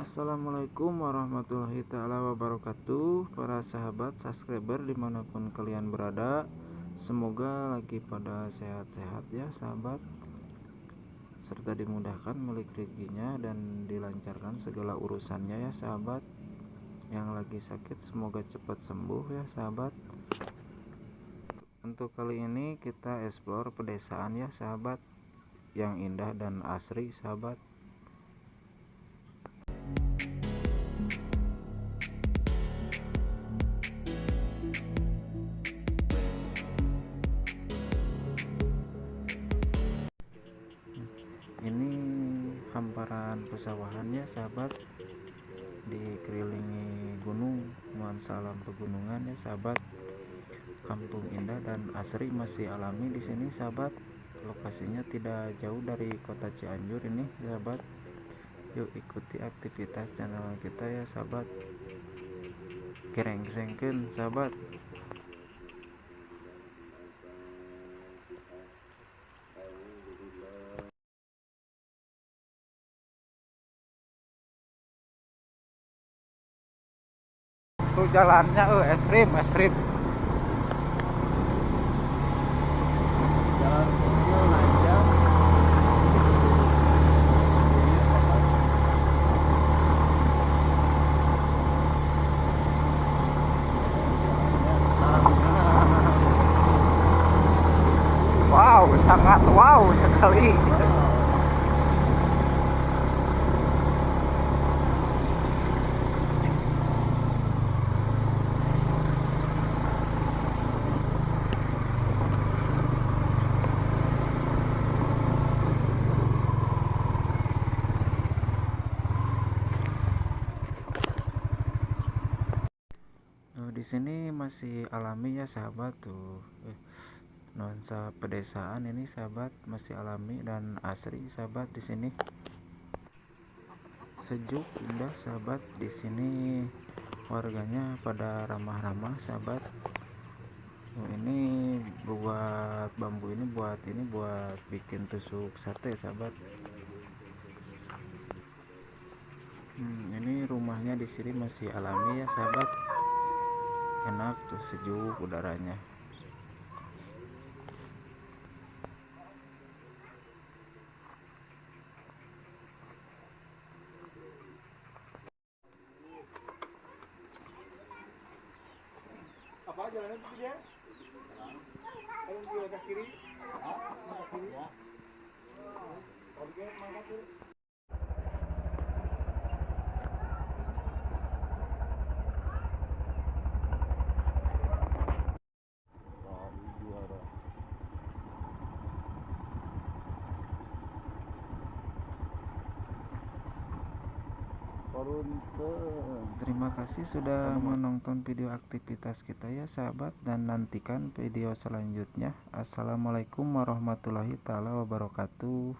Assalamualaikum warahmatullahi taala wabarakatuh. Para sahabat subscriber dimanapun kalian berada, semoga lagi pada sehat-sehat ya sahabat, serta dimudahkan milik rezekinya dan dilancarkan segala urusannya ya sahabat. Yang lagi sakit semoga cepat sembuh ya sahabat. Untuk kali ini kita explore pedesaan ya sahabat, yang indah dan asri sahabat. Ini hamparan pesawahan ya sahabat, dikelilingi gunung, nuansa alam pegunungan ya sahabat. Kampung indah dan asri, masih alami di sini sahabat. Lokasinya tidak jauh dari kota Cianjur ini sahabat. Yuk ikuti aktivitas channel kita ya sahabat. Kerengsengkeun sahabat. Tuh jalannya ekstrim jalan kecil nanjak. Wow, sangat wow sekali. Di sini masih alami ya sahabat tuh. Nuansa pedesaan ini sahabat, masih alami dan asri sahabat. Di sini sejuk, indah sahabat. Di sini warganya pada ramah-ramah sahabat. Ini buat bambu ini buat bikin tusuk sate sahabat. Ini rumahnya di sini masih alami ya sahabat. Enak tuh, sejuk udaranya. Apa jalannya itu dia? Kalau dia ke kiri, ke kiri. Kalau dia mangkat tuh. Terima kasih sudah menonton video aktivitas kita ya sahabat, dan nantikan video selanjutnya. Assalamualaikum warahmatullahi taala wabarakatuh.